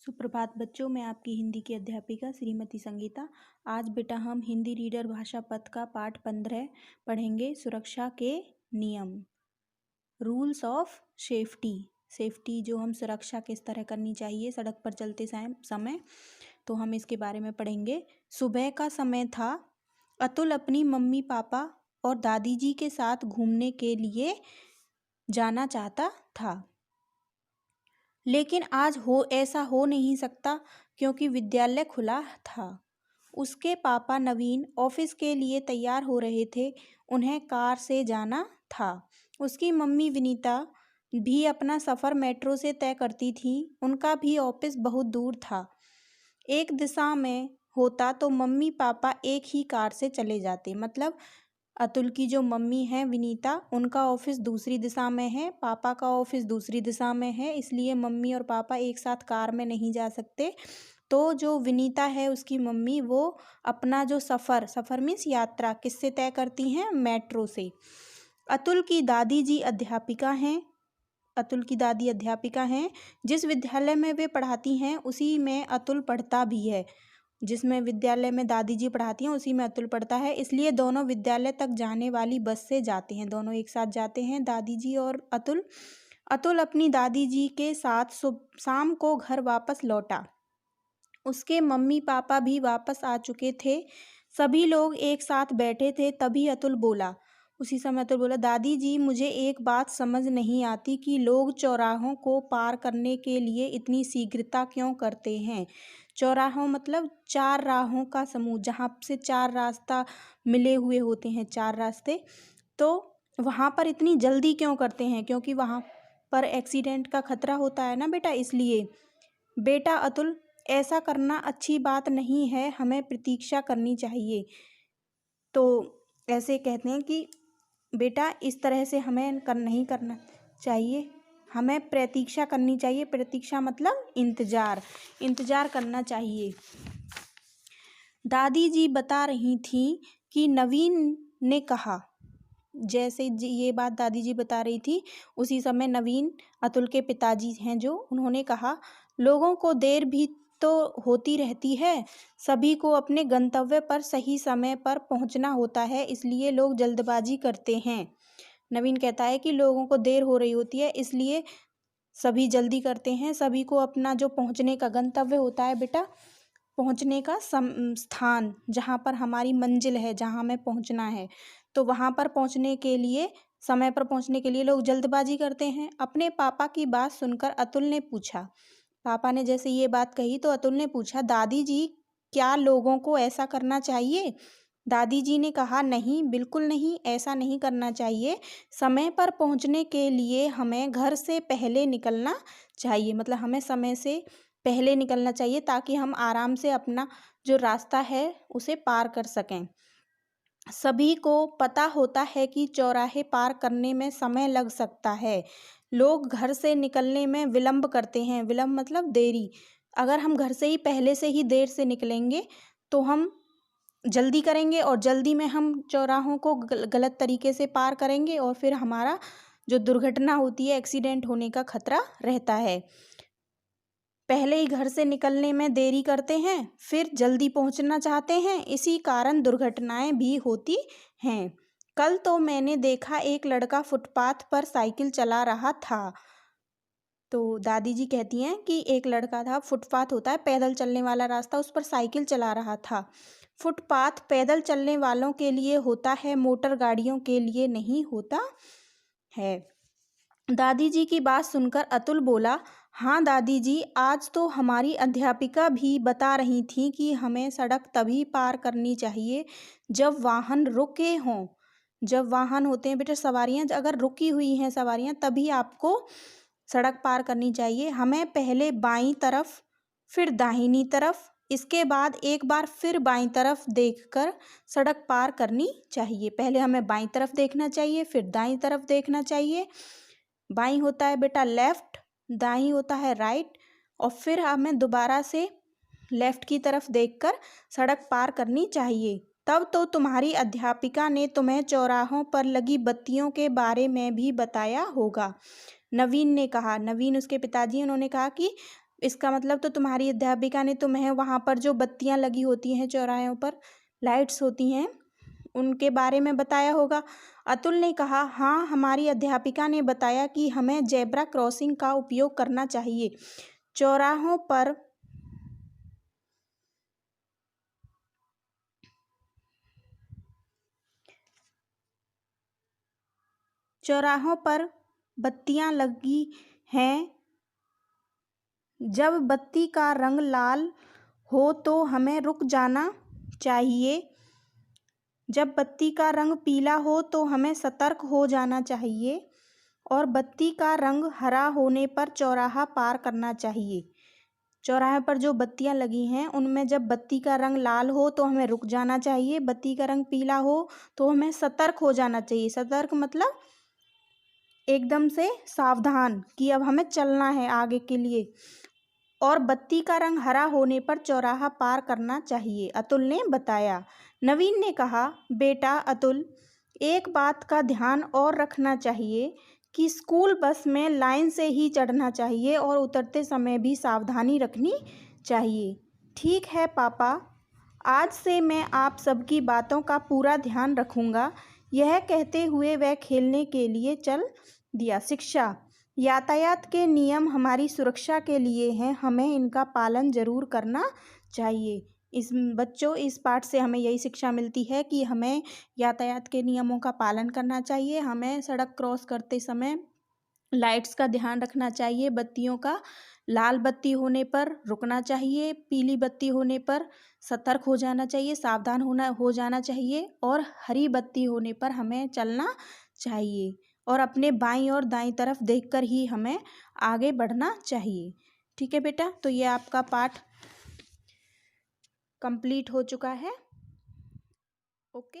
सुप्रभात बच्चों, मैं आपकी हिंदी की अध्यापिका श्रीमती संगीता। आज बेटा हम हिंदी रीडर भाषा पद का पाठ 15 पढ़ेंगे। सुरक्षा के नियम, रूल्स ऑफ सेफ्टी। सेफ्टी जो हम सुरक्षा किस तरह करनी चाहिए सड़क पर चलते समय, तो हम इसके बारे में पढ़ेंगे। सुबह का समय था। अतुल अपनी मम्मी पापा और दादी जी के साथ घूमने के लिए जाना चाहता था, लेकिन आज ऐसा हो नहीं सकता क्योंकि विद्यालय खुला था। उसके पापा नवीन ऑफिस के लिए तैयार हो रहे थे। उन्हें कार से जाना था। उसकी मम्मी विनीता भी अपना सफ़र मेट्रो से तय करती थी। उनका भी ऑफिस बहुत दूर था। एक दिशा में होता तो मम्मी पापा एक ही कार से चले जाते। मतलब अतुल की जो मम्मी है विनीता, उनका ऑफिस दूसरी दिशा में है, पापा का ऑफिस दूसरी दिशा में है, इसलिए मम्मी और पापा एक साथ कार में नहीं जा सकते। तो जो विनीता है उसकी मम्मी, वो अपना जो सफ़र मीन्स यात्रा किससे तय करती हैं? मेट्रो से। अतुल की दादी जी अध्यापिका हैं। अतुल की दादी अध्यापिका हैं। जिस विद्यालय में वे पढ़ाती हैं उसी में अतुल पढ़ता भी है। जिसमें विद्यालय में दादी जी पढ़ाती हैं उसी में अतुल पढ़ता है, इसलिए दोनों विद्यालय तक जाने वाली बस से जाते हैं। दोनों एक साथ जाते हैं, दादी जी और अतुल। अतुल अपनी दादी जी के साथ शाम को घर वापस लौटा। उसके मम्मी पापा भी वापस आ चुके थे। सभी लोग एक साथ बैठे थे। तभी अतुल बोला, उसी समय अतुल बोला, दादी जी मुझे एक बात समझ नहीं आती कि लोग चौराहों को पार करने के लिए इतनी शीघ्रता क्यों करते हैं। चौराहों मतलब चार राहों का समूह, जहाँ से चार रास्ता मिले हुए होते हैं, चार रास्ते। तो वहाँ पर इतनी जल्दी क्यों करते हैं? क्योंकि वहाँ पर एक्सीडेंट का खतरा होता है ना बेटा, इसलिए। बेटा अतुल, ऐसा करना अच्छी बात नहीं है, हमें प्रतीक्षा करनी चाहिए। तो ऐसे कहते हैं कि बेटा इस तरह से हमें नहीं करना चाहिए, हमें प्रतीक्षा करनी चाहिए। प्रतीक्षा मतलब इंतज़ार करना चाहिए। दादी जी बता रही थी कि नवीन ने कहा, जैसे ये बात दादी जी बता रही थी उसी समय नवीन, अतुल के पिताजी हैं जो, उन्होंने कहा, लोगों को देर भी तो होती रहती है। सभी को अपने गंतव्य पर सही समय पर पहुंचना होता है, इसलिए लोग जल्दबाजी करते हैं। नवीन कहता है कि लोगों को देर हो रही होती है, इसलिए सभी जल्दी करते हैं। सभी को अपना जो पहुंचने का गंतव्य होता है बेटा, पहुंचने का स्थान, जहाँ पर हमारी मंजिल है, जहाँ हमें पहुंचना है, तो वहाँ पर पहुंचने के लिए, समय पर पहुंचने के लिए लोग जल्दबाजी करते हैं। अपने पापा की बात सुनकर अतुल ने पूछा, पापा ने जैसे ये बात कही तो अतुल ने पूछा, दादी जी क्या लोगों को ऐसा करना चाहिए? दादी जी ने कहा, नहीं, बिल्कुल नहीं, ऐसा नहीं करना चाहिए। समय पर पहुंचने के लिए हमें घर से पहले निकलना चाहिए। मतलब हमें समय से पहले निकलना चाहिए ताकि हम आराम से अपना जो रास्ता है उसे पार कर सकें। सभी को पता होता है कि चौराहे पार करने में समय लग सकता है। लोग घर से निकलने में विलंब करते हैं। विलंब मतलब देरी। अगर हम घर से ही पहले से ही देर से निकलेंगे तो हम जल्दी करेंगे और जल्दी में हम चौराहों को गलत तरीके से पार करेंगे और फिर हमारा जो दुर्घटना होती है, एक्सीडेंट होने का खतरा रहता है। पहले ही घर से निकलने में देरी करते हैं, फिर जल्दी पहुंचना चाहते हैं, इसी कारण दुर्घटनाएं भी होती हैं। कल तो मैंने देखा एक लड़का फुटपाथ पर साइकिल चला रहा था। तो दादी जी कहती हैं कि एक लड़का था, फुटपाथ होता है पैदल चलने वाला रास्ता, उस पर साइकिल चला रहा था। फुटपाथ पैदल चलने वालों के लिए होता है, मोटर गाड़ियों के लिए नहीं होता है। दादी जी की बात सुनकर अतुल बोला, हाँ दादी जी, आज तो हमारी अध्यापिका भी बता रही थी कि हमें सड़क तभी पार करनी चाहिए जब वाहन रुके हों। जब वाहन होते हैं बेटा, सवारियां अगर रुकी हुई हैं सवारियां, तभी आपको सड़क पार करनी चाहिए। हमें पहले बाईं तरफ, फिर दाहिनी तरफ, इसके बाद एक बार फिर बाईं तरफ देखकर सड़क पार करनी चाहिए। पहले हमें बाईं तरफ देखना चाहिए, फिर दाईं तरफ देखना चाहिए। बाईं होता है बेटा लेफ्ट, दाईं होता है राइट, और फिर हमें दोबारा से लेफ्ट की तरफ देखकर सड़क पार करनी चाहिए। तब तो तुम्हारी अध्यापिका ने तुम्हें चौराहों पर लगी बत्तियों के बारे में भी बताया होगा, नवीन ने कहा। नवीन उसके पिताजी, उन्होंने कहा कि इसका मतलब तो तुम्हारी अध्यापिका ने तुम्हें वहाँ पर जो बत्तियाँ लगी होती हैं चौराहों पर, लाइट्स होती हैं, उनके बारे में बताया होगा। अतुल ने कहा, हाँ, हमारी अध्यापिका ने बताया कि हमें जेब्रा क्रॉसिंग का उपयोग करना चाहिए। चौराहों पर बत्तियां लगी हैं। जब बत्ती का रंग लाल हो तो हमें रुक जाना चाहिए। जब बत्ती का रंग पीला हो तो हमें सतर्क हो जाना चाहिए और बत्ती का रंग हरा होने पर चौराहा पार करना चाहिए। चौराहे पर जो बत्तियां लगी हैं उनमें जब बत्ती का रंग लाल हो तो हमें रुक जाना चाहिए, बत्ती का रंग पीला हो तो हमें सतर्क हो जाना चाहिए। सतर्क मतलब एकदम से सावधान कि अब हमें चलना है आगे के लिए, और बत्ती का रंग हरा होने पर चौराहा पार करना चाहिए, अतुल ने बताया। नवीन ने कहा, बेटा अतुल, एक बात का ध्यान और रखना चाहिए कि स्कूल बस में लाइन से ही चढ़ना चाहिए और उतरते समय भी सावधानी रखनी चाहिए। ठीक है पापा, आज से मैं आप सबकी बातों का पूरा ध्यान रखूंगा। यह कहते हुए वह खेलने के लिए चल दिया। शिक्षा, यातायात के नियम हमारी सुरक्षा के लिए हैं, हमें इनका पालन जरूर करना चाहिए। इस पाठ से हमें यही शिक्षा मिलती है कि हमें यातायात के नियमों का पालन करना चाहिए, हमें सड़क क्रॉस करते समय लाइट्स का ध्यान रखना चाहिए, बत्तियों का लाल बत्ती होने पर रुकना चाहिए, पीली बत्ती होने पर सतर्क हो जाना चाहिए, सावधान हो जाना चाहिए, और हरी बत्ती होने पर हमें चलना चाहिए और अपने बाईं और दाईं तरफ देखकर ही हमें आगे बढ़ना चाहिए। ठीक है बेटा, तो ये आपका पाठ कंप्लीट हो चुका है। ओके।